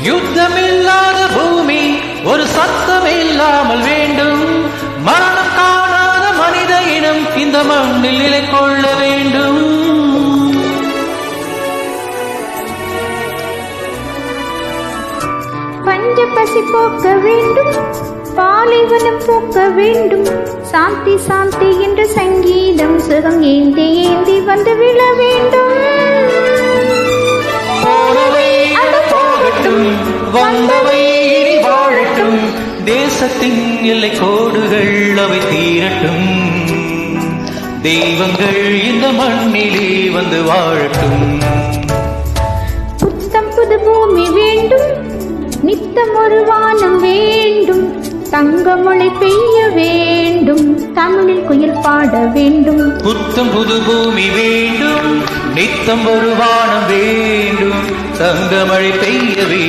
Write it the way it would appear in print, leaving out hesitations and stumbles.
யுத்தமில்லாத பூமி ஒரு சத்தம் இல்லாமல் வேண்டும். மரணம் காணாத மனித இனம் இந்த மண்ணில் நிலை கொள்ள வேண்டும். பஞ்ச பசி போக்க வேண்டும், பாலைவனம் போக்க வேண்டும். சாந்தி சாந்தி என்ற சங்கீதம் சுகம் ஏந்தி ஏந்தி வந்து விழ வேண்டும். போகட்டும், வந்தவை இனி வாழட்டும். தேசத்தின் எல்லை கோடுகள் அவை தீரட்டும். தெய்வங்கள் இந்த மண்ணிலே வந்து வாழட்டும். புத்தம் புது பூமி வேண்டும், நித்தம் ஒரு வானம் வேண்டும். தங்கமழை பெய்ய வேண்டும், தமிழில் குயில் பாட வேண்டும். புத்தம் புது பூமி வேண்டும், நித்தம் ஒரு வானம் வேண்டும். தங்கமழை பெய்ய வேண்டும்.